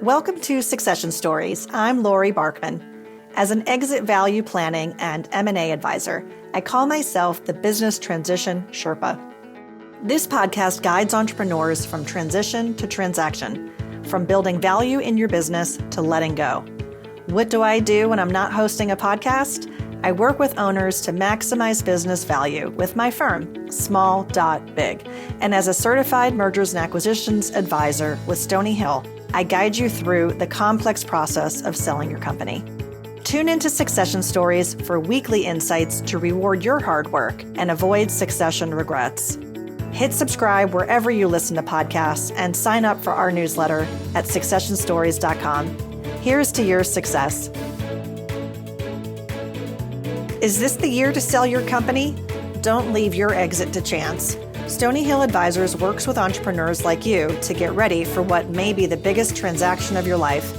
Welcome to Succession Stories. I'm Laurie Barkman. As an exit value planning and M&A advisor, I call myself the Business Transition Sherpa. This podcast guides entrepreneurs from transition to transaction, from building value in your business to letting go. What do I do when I'm not hosting a podcast? I work with owners to maximize business value with my firm, Small.Big. And as a certified mergers and acquisitions advisor with Stony Hill, I guide you through the complex process of selling your company. Tune into Succession Stories for weekly insights to reward your hard work and avoid succession regrets. Hit subscribe wherever you listen to podcasts and sign up for our newsletter at successionstories.com. Here's to your success. Is this the year to sell your company? Don't leave your exit to chance. Stony Hill Advisors works with entrepreneurs like you to get ready for what may be the biggest transaction of your life.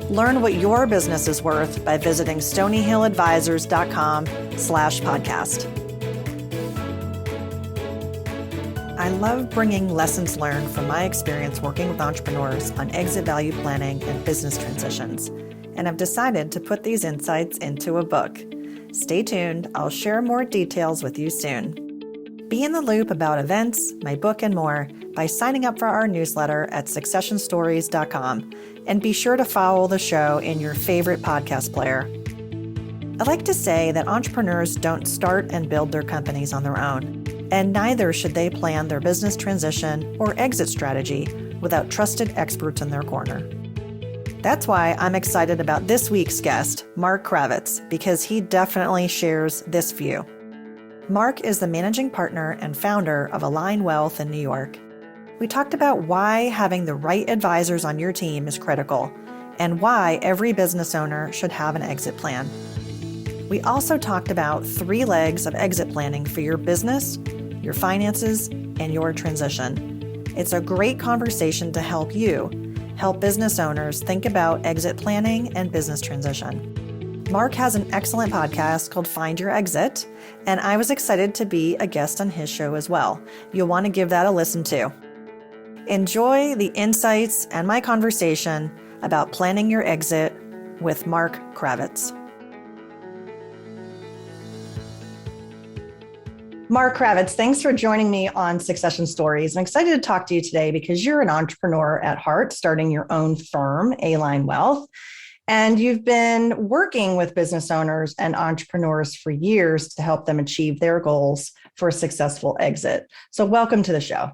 Learn what your business is worth by visiting stonyhilladvisors.com/podcast. I love bringing lessons learned from my experience working with entrepreneurs on exit value planning and business transitions, and I've decided to put these insights into a book. Stay tuned, I'll share more details with you soon. Be in the loop about events, my book, and more by signing up for our newsletter at successionstories.com, and be sure to follow the show in your favorite podcast player. I like to say that entrepreneurs don't start and build their companies on their own, and neither should they plan their business transition or exit strategy without trusted experts in their corner. That's why I'm excited about this week's guest, Mark Kravietz, because he definitely shares this view. Mark is the managing partner and founder of Aline Wealth in New York. We talked about why having the right advisors on your team is critical and why every business owner should have an exit plan. We also talked about 3 legs of exit planning for your business, your finances, and your transition. It's a great conversation to help business owners think about exit planning and business transition. Mark has an excellent podcast called Find Your Exit, and I was excited to be a guest on his show as well. You'll want to give that a listen too. Enjoy the insights and my conversation about planning your exit with Mark Kravietz. Mark Kravietz, thanks for joining me on Succession Stories. I'm excited to talk to you today because you're an entrepreneur at heart, starting your own firm, Aline Wealth. And you've been working with business owners and entrepreneurs for years to help them achieve their goals for a successful exit. So welcome to the show.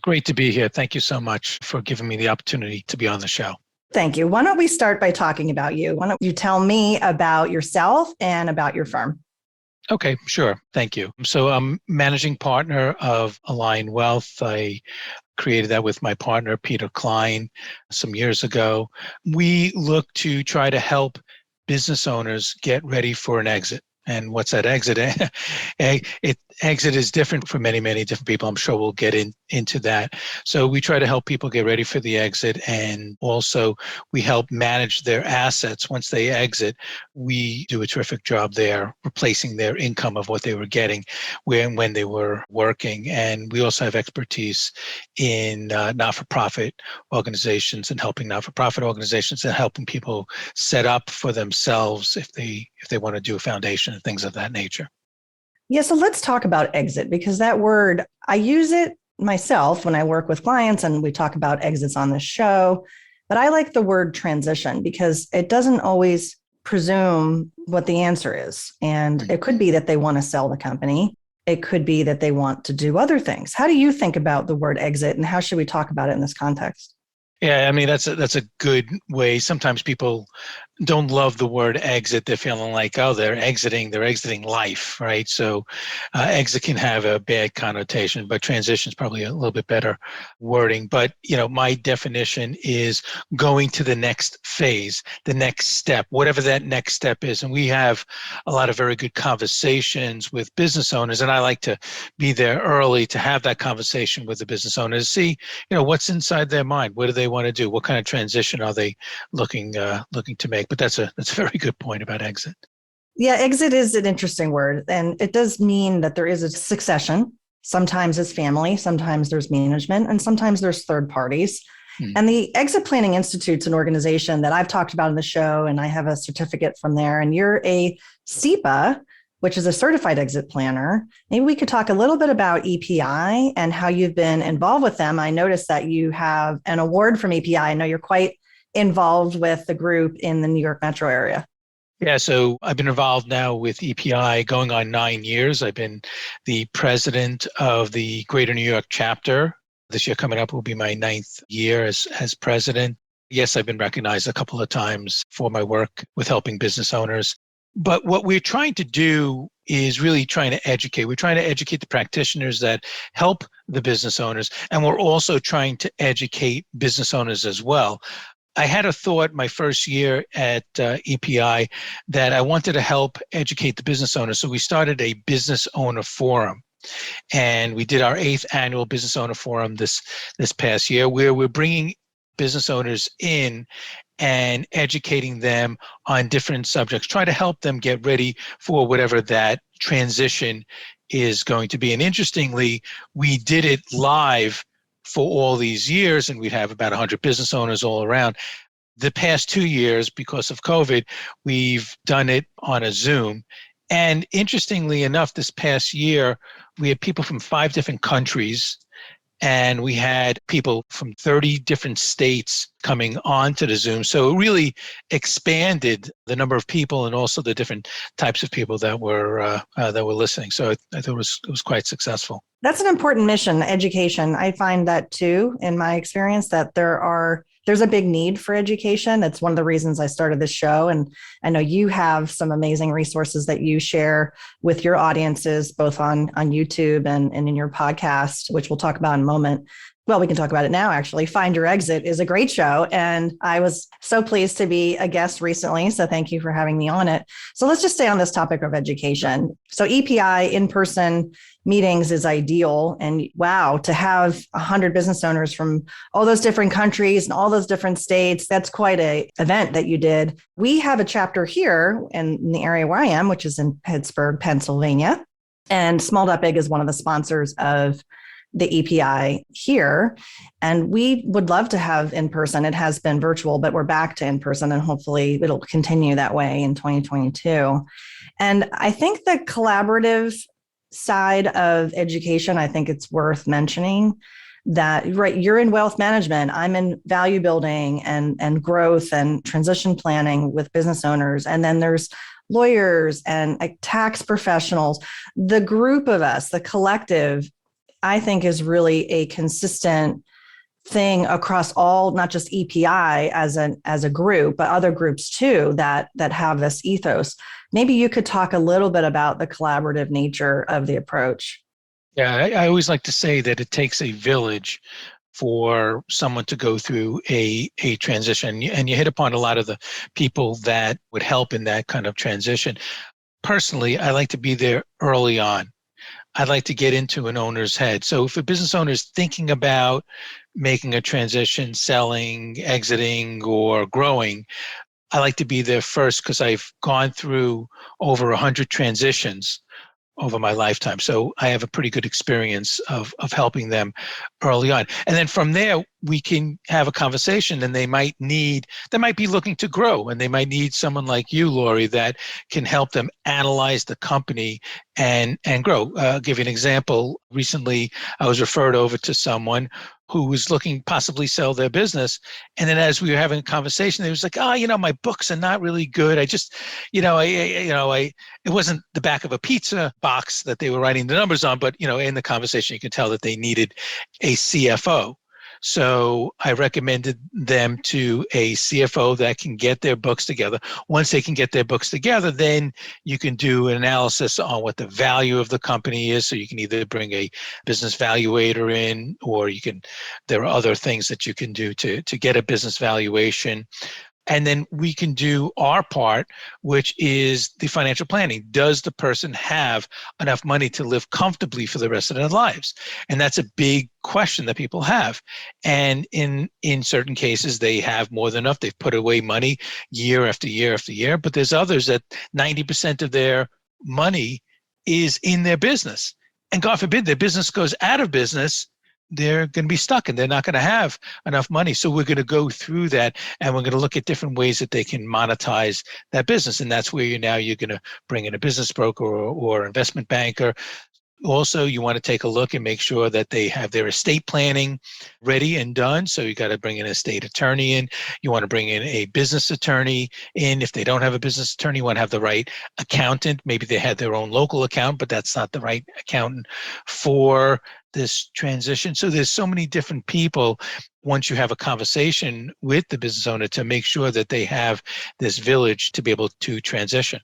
Great to be here. Thank you so much for giving me the opportunity to be on the show. Thank you. Why don't we start by talking about you? Why don't you tell me about yourself and about your firm? Okay, sure. Thank you. So I'm managing partner of Aline Wealth. I created that with my partner, Peter Klein, some years ago. We look to try to help business owners get ready for an exit. And what's that exit? Exit is different for many, many different people. I'm sure we'll get into that. So we try to help people get ready for the exit. And also we help manage their assets. Once they exit, we do a terrific job there, replacing their income of what they were getting when they were working. And we also have expertise in not-for-profit organizations and helping not-for-profit organizations and helping people set up for themselves if they want to do a foundation and things of that nature. Yeah, so let's talk about exit, because that word, I use it myself when I work with clients and we talk about exits on this show, but I like the word transition because it doesn't always presume what the answer is. And it could be that they want to sell the company. It could be that they want to do other things. How do you think about the word exit and how should we talk about it in this context? Yeah, I mean, that's a good way. Sometimes people don't love the word exit. They're feeling like, oh, they're exiting life, right? So exit can have a bad connotation, but transition is probably a little bit better wording. But, my definition is going to the next phase, the next step, whatever that next step is. And we have a lot of very good conversations with business owners, and I like to be there early to have that conversation with the business owner to see, what's inside their mind. What do they want to do? What kind of transition are they looking to make? But that's a very good point about exit. Yeah, exit is an interesting word. And it does mean that there is a succession. Sometimes it's family, sometimes there's management, and sometimes there's third parties. Mm. And the Exit Planning Institute's an organization that I've talked about in the show, and I have a certificate from there. And you're a CEPA, which is a certified exit planner. Maybe we could talk a little bit about EPI and how you've been involved with them. I noticed that you have an award from EPI. I know you're quite involved with the group in the New York metro area. Yeah, so I've been involved now with EPI going on 9 years. I've been the president of the Greater New York chapter. This year coming up will be my 9th year as president. Yes, I've been recognized a couple of times for my work with helping business owners. But what we're trying to do is really trying to educate. We're trying to educate the practitioners that help the business owners, and we're also trying to educate business owners as well. I had a thought my first year at EPI that I wanted to help educate the business owners. So we started a business owner forum. And we did our 8th annual business owner forum this past year, where we're bringing business owners in and educating them on different subjects, try to help them get ready for whatever that transition is going to be. And interestingly, we did it live for all these years, and we'd have about 100 business owners all around. The past 2 years, because of COVID, we've done it on a Zoom. And interestingly enough, this past year, we had people from 5 different countries, and we had people from 30 different states coming onto the Zoom. So it really expanded the number of people and also the different types of people that were listening. So I thought it was quite successful. That's an important mission, education. I find that too, in my experience, that there's a big need for education. It's one of the reasons I started this show. And I know you have some amazing resources that you share with your audiences, both on YouTube and in your podcast, which we'll talk about in a moment. Well, we can talk about it now, actually. Find Your Exit is a great show. And I was so pleased to be a guest recently. So thank you for having me on it. So let's just stay on this topic of education. So EPI, in-person meetings, is ideal. And wow, to have 100 business owners from all those different countries and all those different states, that's quite an event that you did. We have a chapter here in the area where I am, which is in Pittsburgh, Pennsylvania. And Small Big is one of the sponsors of the EPI here. And we would love to have in person. It has been virtual, but we're back to in person, and hopefully it'll continue that way in 2022. And I think the collaborative side of education, I think it's worth mentioning that, right, you're in wealth management, I'm in value building and growth and transition planning with business owners. And then there's lawyers and tax professionals. The group of us, the collective, I think is really a consistent thing across all, not just EPI as a group, but other groups too that have this ethos. Maybe you could talk a little bit about the collaborative nature of the approach. Yeah, I always like to say that it takes a village for someone to go through a transition. And you hit upon a lot of the people that would help in that kind of transition. Personally, I like to be there early on. I'd like to get into an owner's head. So if a business owner is thinking about making a transition, selling, exiting, or growing, I like to be there first because I've gone through over 100 transitions over my lifetime. So I have a pretty good experience of helping them early on. And then from there, we can have a conversation, and they might be looking to grow, and they might need someone like you, Laurie, that can help them analyze the company and grow. I'll give you an example. Recently, I was referred over to someone who was looking possibly sell their business. And then as we were having a conversation, they was like, my books are not really good. I just, it wasn't the back of a pizza box that they were writing the numbers on, but, in the conversation, you can tell that they needed a CFO. So I recommended them to a CFO that can get their books together. Once they can get their books together, then you can do an analysis on what the value of the company is. So you can either bring a business valuator in, or there are other things that you can do to get a business valuation. And then we can do our part, which is the financial planning. Does the person have enough money to live comfortably for the rest of their lives? And that's a big question that people have. And in certain cases, they have more than enough. They've put away money year after year after year. But there's others that 90% of their money is in their business. And God forbid their business goes out of business. they're going to be stuck and they're not going to have enough money. So we're going to go through that and we're going to look at different ways that they can monetize that business. And that's where you're going to bring in a business broker or investment banker. Also, you want to take a look and make sure that they have their estate planning ready and done. So you got to bring an estate attorney in. You want to bring in a business attorney in. If they don't have a business attorney, you want to have the right accountant. Maybe they had their own local account, but that's not the right accountant for this transition. So there's so many different people once you have a conversation with the business owner to make sure that they have this village to be able to transition.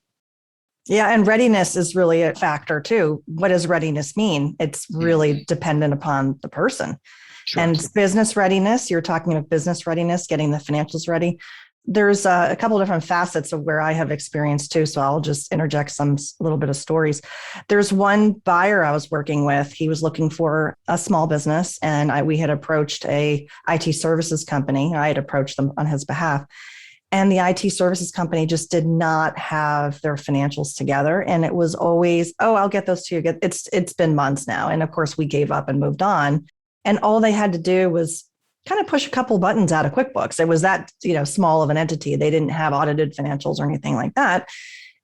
Yeah, and readiness is really a factor too. What does readiness mean? It's really dependent upon the person. Sure. And business readiness, you're talking about business readiness, getting the financials ready. There's a couple of different facets of where I have experience too. So I'll just interject a little bit of stories. There's one buyer I was working with. He was looking for a small business, and we had approached a IT services company. I had approached them on his behalf. And the IT services company just did not have their financials together. And it was always, oh, I'll get those to you. It's been months now. And of course, we gave up and moved on. And all they had to do was kind of push a couple buttons out of QuickBooks. It was that, small of an entity. They didn't have audited financials or anything like that.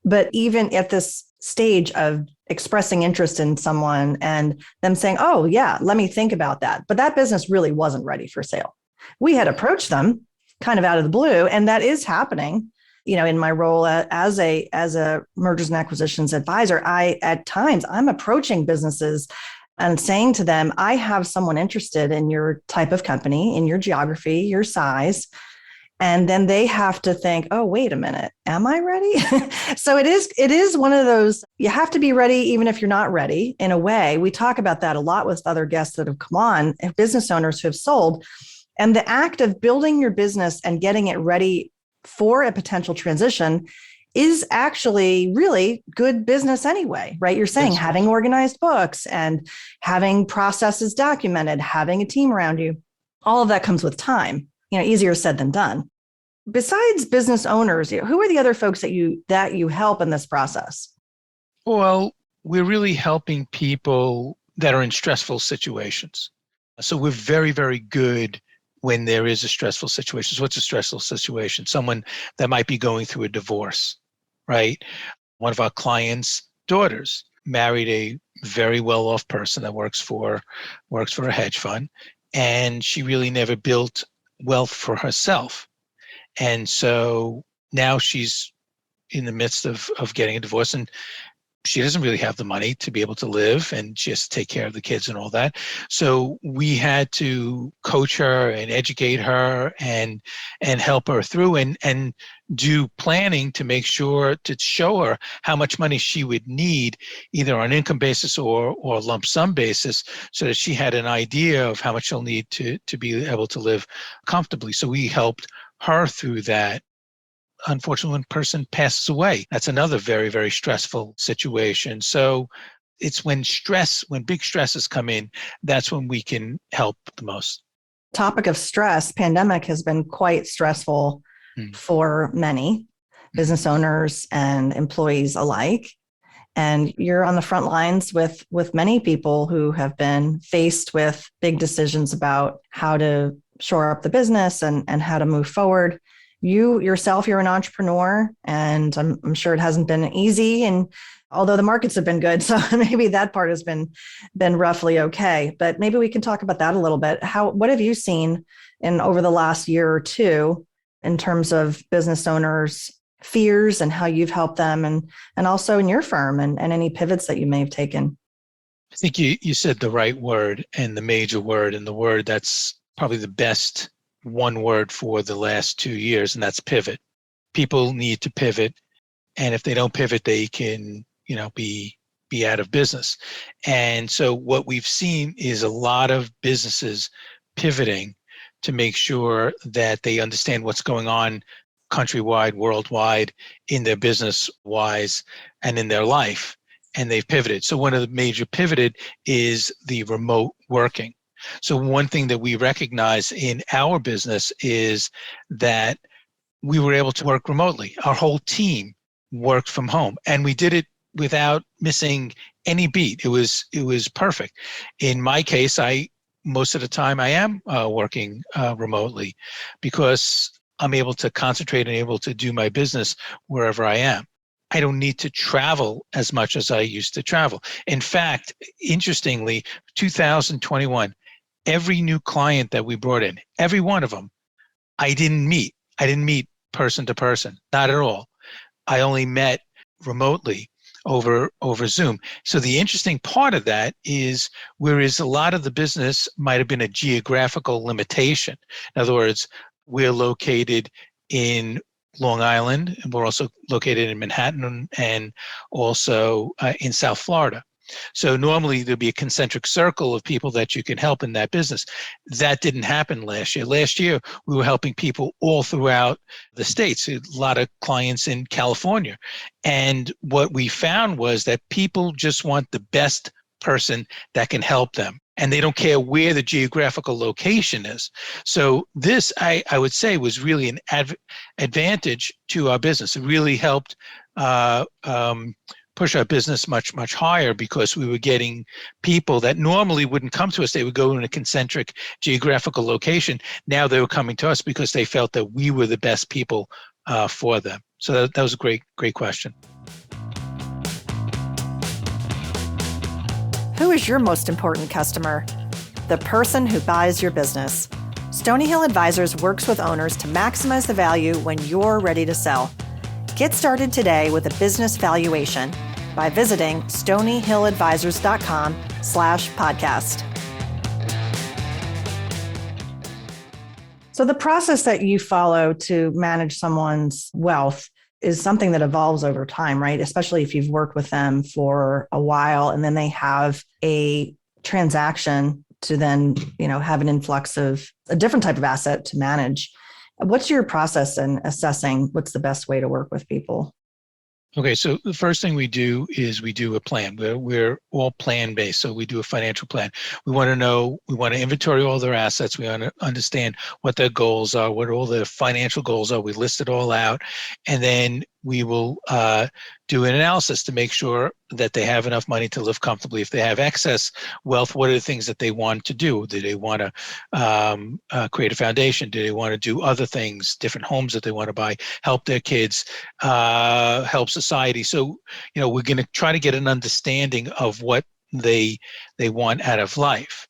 But even at this stage of expressing interest in someone and them saying, oh, yeah, let me think about that. But that business really wasn't ready for sale. We had approached them kind of out of the blue. And that is happening, in my role as a mergers and acquisitions advisor. At times I'm approaching businesses and saying to them, I have someone interested in your type of company, in your geography, your size. And then they have to think, oh, wait a minute, am I ready? So it is one of those, you have to be ready, even if you're not ready in a way. We talk about that a lot with other guests that have come on, business owners who have sold. And the act of building your business and getting it ready for a potential transition is actually really good business anyway, right? You're saying having organized books and having processes documented, having a team around you, all of that comes with time, easier said than done. Besides business owners, who are the other folks that you help in this process? Well, we're really helping people that are in stressful situations. So we're very, very good when there is a stressful situation. So what's a stressful situation? Someone that might be going through a divorce, right? One of our clients' daughters married a very well-off person that works for a hedge fund, and she really never built wealth for herself. And so now she's in the midst of getting a divorce, and she doesn't really have the money to be able to live, and she has to take care of the kids and all that. So we had to coach her and educate her and help her through and do planning to make sure to show her how much money she would need, either on income basis or lump sum basis, so that she had an idea of how much she'll need to be able to live comfortably. So we helped her through that. Unfortunately, when a person passes away, that's another very, very stressful situation. So it's when big stresses come in, that's when we can help the most. Topic of stress, pandemic has been quite stressful for many business owners and employees alike. And you're on the front lines with many people who have been faced with big decisions about how to shore up the business and how to move forward. You yourself, you're an entrepreneur, and I'm sure it hasn't been easy. And although the markets have been good, so maybe that part has been roughly okay. But maybe we can talk about that a little bit. What have you seen over the last year or two in terms of business owners' fears and how you've helped them, and also in your firm and any pivots that you may have taken? I think you said the right word and the major word, and the word that's probably the best one word for the last 2 years, and that's pivot. People need to pivot, and if they don't pivot, they can, be out of business. And so what we've seen is a lot of businesses pivoting to make sure that they understand what's going on countrywide, worldwide, in their business wise and in their life, and they've pivoted. So one of the major pivoted is the remote working. So one thing that we recognize in our business is that we were able to work remotely. Our whole team worked from home, and we did it without missing any beat. It was perfect. In my case, most of the time I am working remotely because I'm able to concentrate and able to do my business wherever I am. I don't need to travel as much as I used to travel. In fact, interestingly, 2021, every new client that we brought in, every one of them, I didn't meet. I didn't meet person to person, not at all. I only met remotely over Zoom. So the interesting part of that is, whereas a lot of the business might have been a geographical limitation. In other words, we're located in Long Island, and we're also located in Manhattan and also in South Florida. So normally there'd be a concentric circle of people that you can help in that business. That didn't happen last year. Last year, we were helping people all throughout the states, a lot of clients in California. And what we found was that people just want the best person that can help them. And they don't care where the geographical location is. So this, I would say, was really an advantage to our business. It really helped push our business much, much higher because we were getting people that normally wouldn't come to us. They would go in a concentric geographical location. Now they were coming to us because they felt that we were the best people for them. So that was a great question. Who is your most important customer? The person who buys your business. Stony Hill Advisors works with owners to maximize the value when you're ready to sell. Get started today with a business valuation by visiting stonyhilladvisors.com/podcast. So the process that you follow to manage someone's wealth is something that evolves over time, right? Especially if you've worked with them for a while and then they have a transaction to then, have an influx of a different type of asset to manage. What's your process in assessing what's the best way to work with people? Okay, so the first thing we do is we do a plan. We're all plan-based, so we do a financial plan. We want to inventory all their assets. We want to understand what their goals are, what all their financial goals are. We list it all out, and then we will do an analysis to make sure that they have enough money to live comfortably. If they have excess wealth, what are the things that they want to do? Do they want to create a foundation? Do they want to do other things, different homes that they want to buy, help their kids, help society? So, we're going to try to get an understanding of what they want out of life.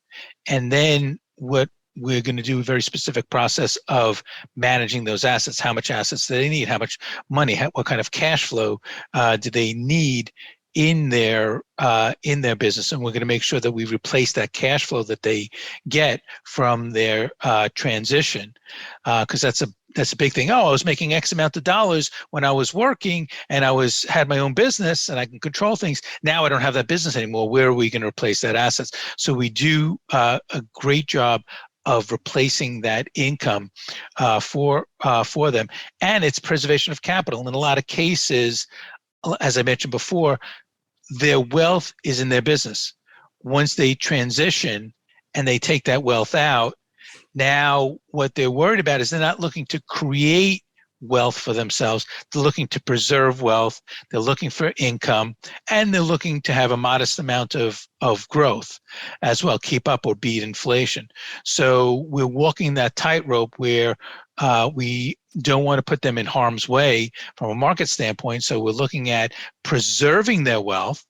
And then what we're going to do a very specific process of managing those assets. How much assets do they need? How much money? What kind of cash flow do they need in their business? And we're going to make sure that we replace that cash flow that they get from their transition, because that's a big thing. Oh, I was making X amount of dollars when I was working and had my own business and I can control things. Now I don't have that business anymore. Where are we going to replace that assets? So we do a great job of replacing that income for them, and it's preservation of capital. In a lot of cases, as I mentioned before, their wealth is in their business. Once they transition and they take that wealth out, now what they're worried about is they're not looking to create wealth for themselves. They're looking to preserve wealth. They're looking for income, and they're looking to have a modest amount of growth as well, keep up or beat inflation. So we're walking that tightrope where we don't want to put them in harm's way from a market standpoint. So we're looking at preserving their wealth,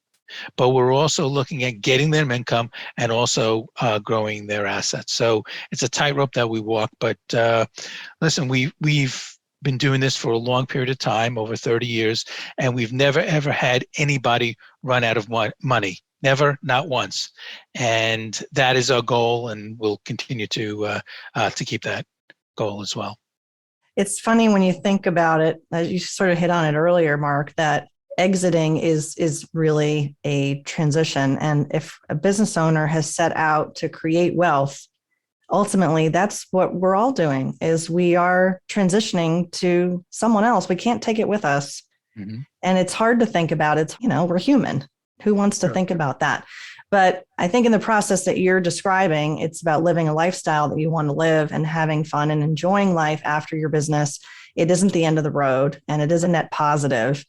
but we're also looking at getting them income and also growing their assets. So it's a tightrope that we walk. But listen, we've been doing this for a long period of time, over 30 years, and we've never, ever had anybody run out of money. Never, not once. And that is our goal, and we'll continue to keep that goal as well. It's funny when you think about it, as you sort of hit on it earlier, Mark, that exiting is really a transition. And if a business owner has set out to create wealth, ultimately, that's what we're all doing, is we are transitioning to someone else. We can't take it with us. Mm-hmm. And it's hard to think about it. We're human. Who wants to think about that? But I think in the process that you're describing, it's about living a lifestyle that you want to live and having fun and enjoying life after your business. It isn't the end of the road, and it is a net positive.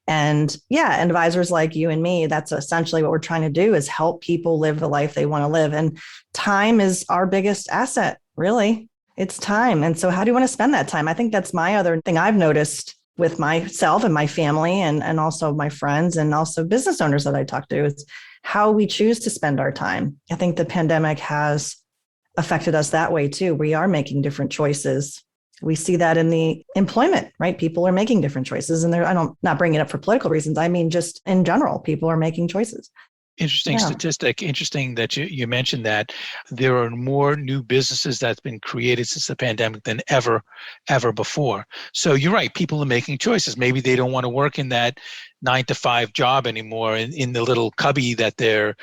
And yeah, and advisors like you and me, that's essentially what we're trying to do, is help people live the life they want to live. And time is our biggest asset, really. It's time. And so how do you want to spend that time? I think that's my other thing I've noticed with myself and my family, and also my friends and also business owners that I talk to, is how we choose to spend our time. I think the pandemic has affected us that way too. We are making different choices. We see that in the employment, right? People are making different choices, and I don't, not bring it up for political reasons. I mean, just in general, people are making choices. Interesting Yeah. statistic. Interesting that you mentioned that there are more new businesses that's been created since the pandemic than ever before. So you're right. People are making choices. Maybe they don't want to work in that 9 to 5 job anymore in the little cubby that they're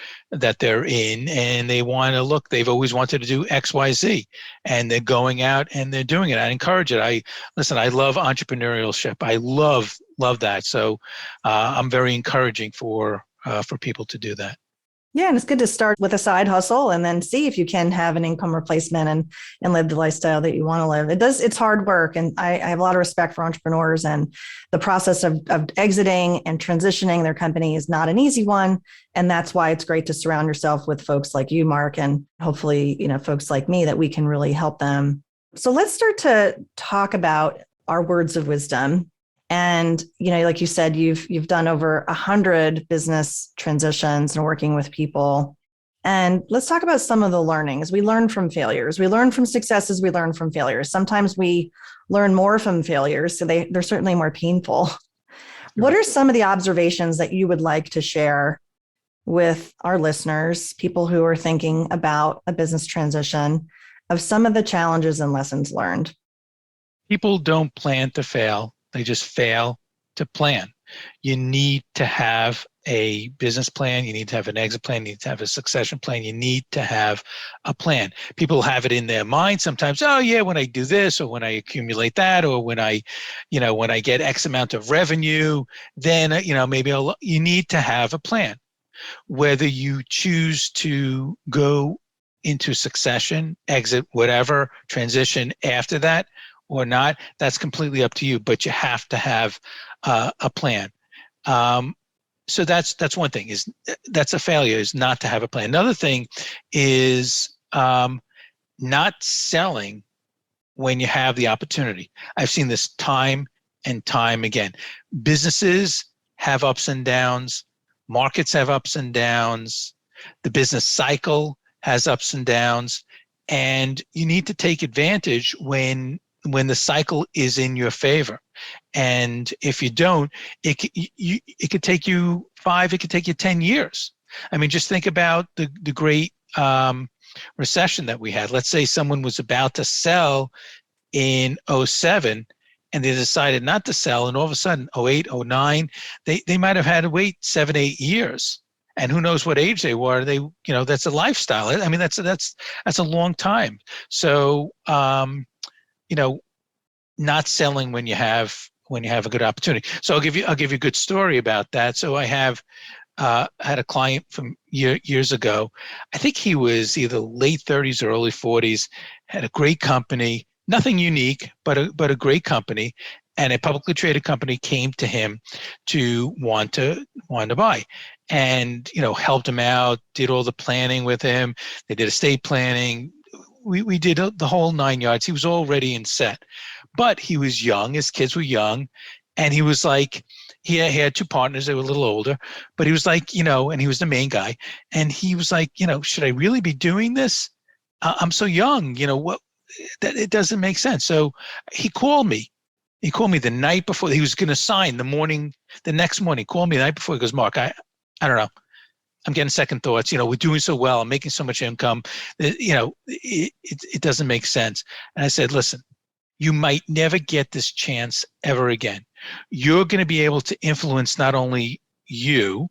in, and they want to look. They've always wanted to do X, Y, Z, and they're going out and they're doing it. I encourage it. I love entrepreneurship. I love that. So I'm very encouraging for people to do that. Yeah, and it's good to start with a side hustle and then see if you can have an income replacement and live the lifestyle that you want to live. It's hard work. And I have a lot of respect for entrepreneurs, and the process of exiting and transitioning their company is not an easy one. And that's why it's great to surround yourself with folks like you, Mark, and hopefully, folks like me, that we can really help them. So let's start to talk about our words of wisdom. And, like you said, you've done over 100 business transitions and working with people. And let's talk about some of the learnings. We learn from failures. We learn from successes. We learn from failures. Sometimes we learn more from failures, so they're certainly more painful. What are some of the observations that you would like to share with our listeners, people who are thinking about a business transition, of some of the challenges and lessons learned? People don't plan to fail. They just fail to plan. You need to have a business plan. You need to have an exit plan. You need to have a succession plan. You need to have a plan. People have it in their mind sometimes. Oh yeah, when I do this, or when I accumulate that, or when I get X amount of revenue, then, maybe you need to have a plan. Whether you choose to go into succession, exit, whatever, transition after that or not, that's completely up to you, but you have to have a plan. So that's one thing, is that's a failure, is not to have a plan. Another thing is not selling when you have the opportunity. I've seen this time and time again. Businesses have ups and downs. Markets have ups and downs. The business cycle has ups and downs. And you need to take advantage when the cycle is in your favor. And if you don't, it could take you 5, it could take you 10 years. I mean, just think about the great recession that we had. Let's say someone was about to sell in 2007 and they decided not to sell, and all of a sudden 2008, 2009, they might have had to wait 7, 8 years. And who knows what age they were. That's a lifestyle. I mean, that's a long time. So not selling when you have a good opportunity. So I'll give you a good story about that. So I have had a client from years ago. I think he was either late 30s or early 40s. Had a great company, nothing unique, but a great company. And a publicly traded company came to him to want to buy, and helped him out, did all the planning with him. They did estate planning. We did the whole 9 yards. He was all ready and set. But he was young, his kids were young, and he was like, he had 2 partners, they were a little older, but he was like, and he was the main guy, and he was like, should I really be doing this? I'm so young, what? That it doesn't make sense. So he called me. He called me the night before. He was going to sign the next morning. He called me the night before. He goes, Mark, I don't know. I'm getting second thoughts. We're doing so well. I'm making so much income. It doesn't make sense. And I said, listen, you might never get this chance ever again. You're going to be able to influence not only you,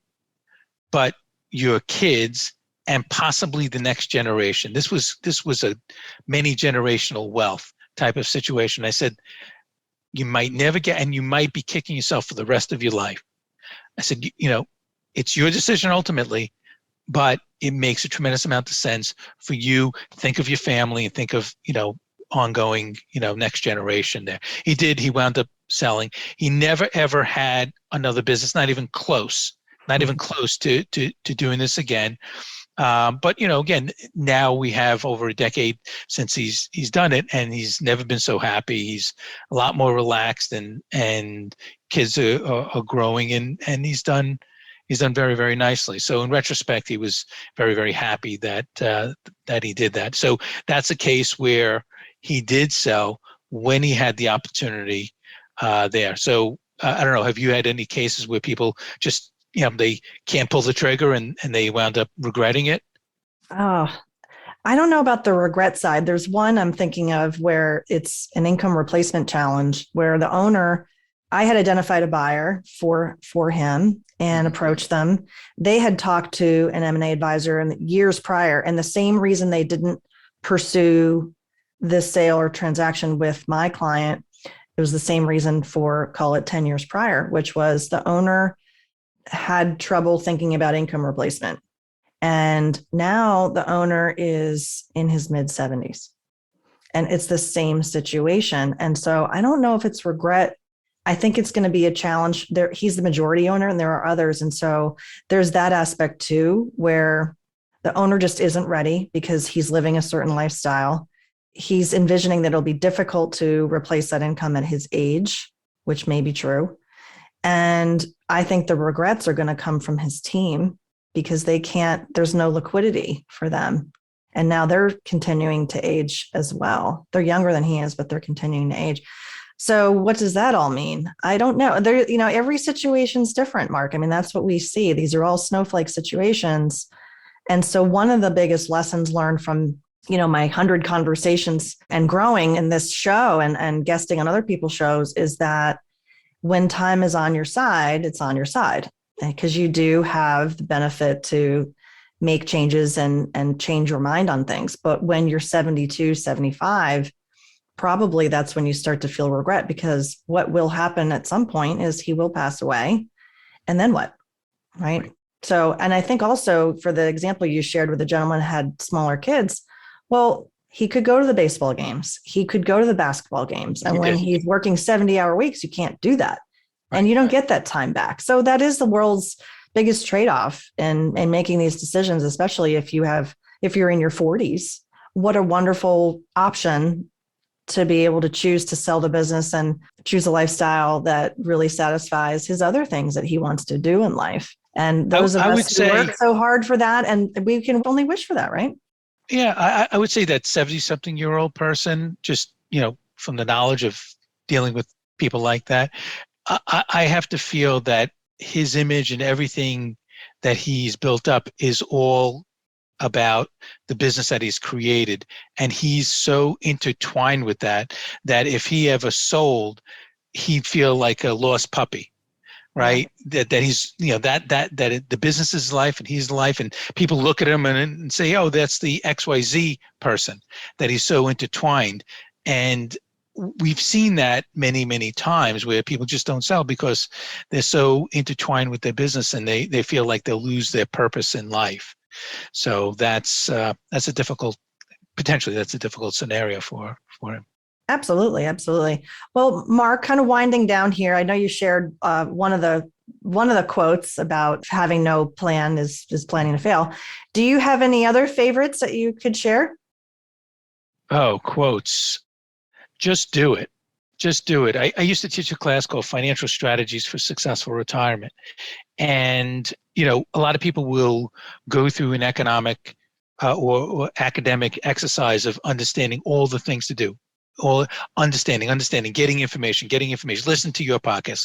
but your kids and possibly the next generation. This was a many generational wealth type of situation. I said, you might never get, and you might be kicking yourself for the rest of your life. I said, it's your decision ultimately, but it makes a tremendous amount of sense for you. Think of your family and think of, ongoing, next generation there. He wound up selling. He never ever had another business, not even close, to doing this again. But again, now we have over a decade since he's done it, and he's never been so happy. He's a lot more relaxed, and kids are growing, and he's done very, very nicely. So in retrospect, he was very, very happy that he did that. So that's a case where he did sell when he had the opportunity there. So I don't know. Have you had any cases where people just they can't pull the trigger and they wound up regretting it? Oh, I don't know about the regret side. There's one I'm thinking of where it's an income replacement challenge where the owner, I had identified a buyer for him and approached them. They had talked to an M&A advisor in years prior, and the same reason they didn't pursue this sale or transaction with my client, it was the same reason for, call it 10 years prior, which was the owner had trouble thinking about income replacement. And now the owner is in his mid 70s and it's the same situation. And so I don't know if it's regret. I think it's going to be a challenge there. He's the majority owner and there are others. And so there's that aspect too, where the owner just isn't ready because he's living a certain lifestyle. He's envisioning that it'll be difficult to replace that income at his age, which may be true. And I think the regrets are going to come from his team because there's no liquidity for them. And now they're continuing to age as well. They're younger than he is, but they're continuing to age. So what does that all mean? I don't know. Every situation's different, Mark. I mean, that's what we see. These are all snowflake situations. And so one of the biggest lessons learned from, my 100 conversations and growing in this show and guesting on other people's shows is that when time is on your side, it's on your side because you do have the benefit to make changes and change your mind on things. But when you're 72, 75, probably that's when you start to feel regret because what will happen at some point is he will pass away. And then what? Right. So, and I think also for the example you shared with the gentleman who had smaller kids, well, he could go to the baseball games. He could go to the basketball games. And when he's working 70-hour weeks, you can't do that. Right. And you don't get that time back. So that is the world's biggest trade-off in making these decisions, especially if you're in your 40s. What a wonderful option to be able to choose to sell the business and choose a lifestyle that really satisfies his other things that he wants to do in life. And those of us who work so hard for that, and we can only wish for that, right? Yeah, I would say that 70-something-year-old person, just, from the knowledge of dealing with people like that, I have to feel that his image and everything that he's built up is all about the business that he's created. And he's so intertwined with that if he ever sold, he'd feel like a lost puppy. Right. Yeah. That he's, the business is life and he's life, and people look at him and say, oh, that's the XYZ person, that he's so intertwined. And we've seen that many, many times where people just don't sell because they're so intertwined with their business and they feel like they'll lose their purpose in life. So that's a difficult scenario for him. Absolutely. Absolutely. Well, Mark, kind of winding down here, I know you shared one of the quotes about having no plan is planning to fail. Do you have any other favorites that you could share? Oh, quotes. Just do it. Just do it. I used to teach a class called Financial Strategies for Successful Retirement. And, a lot of people will go through an economic or academic exercise of understanding all the things to do. All understanding, getting information, listen to your podcast,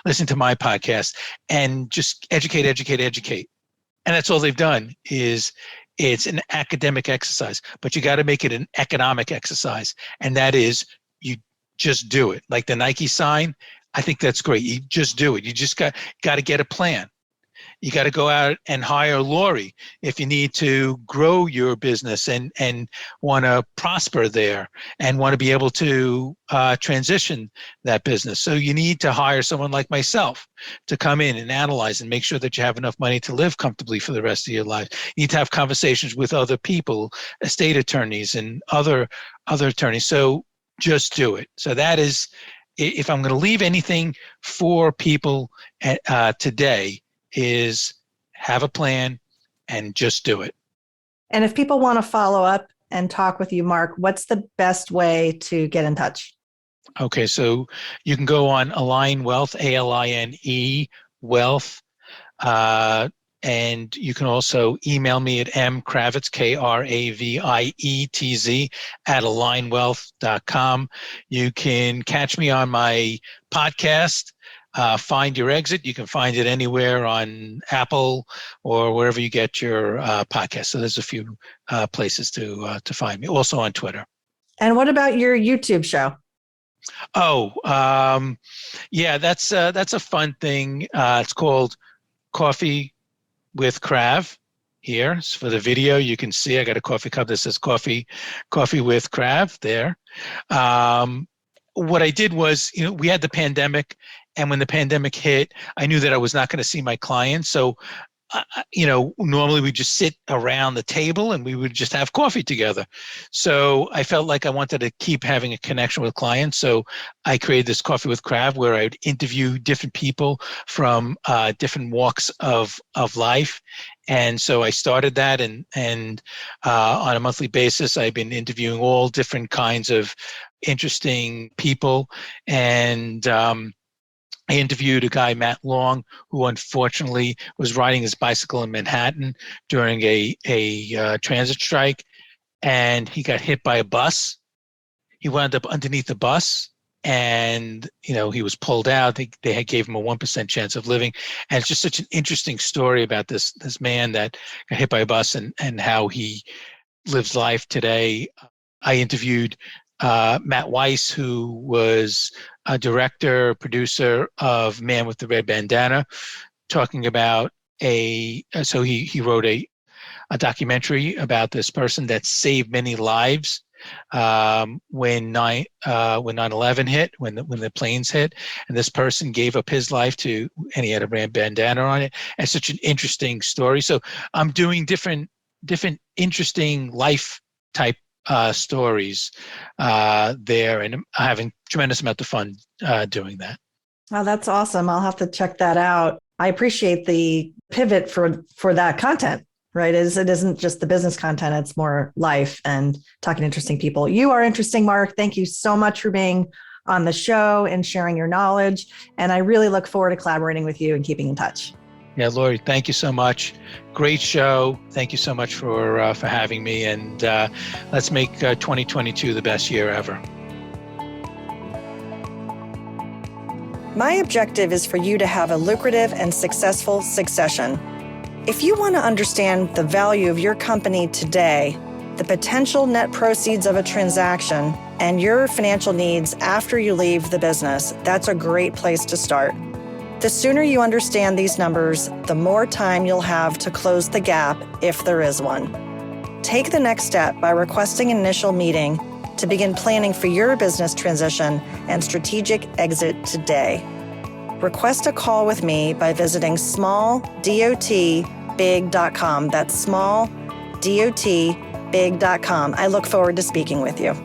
listen to my podcast, and just educate. And that's all they've done is it's an academic exercise, but you got to make it an economic exercise. And that is, you just do it. Like the Nike sign, I think that's great. You just do it. You just got to get a plan. You got to go out and hire Laurie if you need to grow your business and want to prosper there and want to be able to transition that business. So you need to hire someone like myself to come in and analyze and make sure that you have enough money to live comfortably for the rest of your life. You need to have conversations with other people, estate attorneys and other attorneys. So just do it. So that is if I'm going to leave anything for people today, is have a plan and just do it. And if people want to follow up and talk with you, Mark, what's the best way to get in touch? Okay, so you can go on Aline Wealth, ALINE Wealth, and you can also email me at mkravietz, KRAVIETZ, @alinewealth.com. You can catch me on my podcast, Find Your Exit. You can find it anywhere on Apple or wherever you get your podcast. So there's a few places to find me. Also on Twitter. And what about your YouTube show? Oh, yeah, that's a fun thing. It's called Coffee with Krav. Here, so for the video, you can see I got a coffee cup that says Coffee with Krav there. What I did was, we had the pandemic, and when the pandemic hit, I knew that I was not going to see my clients. So, normally we just sit around the table and we would just have coffee together. So I felt like I wanted to keep having a connection with clients. So I created this Coffee with Krav where I would interview different people from different walks of life. And so I started that, and on a monthly basis, I've been interviewing all different kinds of interesting people. And I interviewed a guy, Matt Long, who unfortunately was riding his bicycle in Manhattan during a transit strike, and he got hit by a bus. He wound up underneath the bus, and he was pulled out. They had gave him a 1% chance of living, and it's just such an interesting story about this man that got hit by a bus and how he lives life today. I interviewed Matt Weiss, who was a director, producer of Man with the Red Bandana, talking about so he wrote a documentary about this person that saved many lives when 9/11 hit, when the planes hit, and this person gave up his life and he had a red bandana on it. And such an interesting story. So I'm doing different interesting life type stories there, and I'm having tremendous amount of fun doing that. Oh, that's awesome. I'll have to check that out. I appreciate the pivot for that content, right? It isn't just the business content, it's more life and talking to interesting people. You are interesting, Mark. Thank you so much for being on the show and sharing your knowledge. And I really look forward to collaborating with you and keeping in touch. Yeah, Laurie, thank you so much. Great show. Thank you so much for having me. And let's make 2022 the best year ever. My objective is for you to have a lucrative and successful succession. If you want to understand the value of your company today, the potential net proceeds of a transaction, and your financial needs after you leave the business, that's a great place to start. The sooner you understand these numbers, the more time you'll have to close the gap if there is one. Take the next step by requesting an initial meeting to begin planning for your business transition and strategic exit today. Request a call with me by visiting smalldotbig.com. That's smalldotbig.com. I look forward to speaking with you.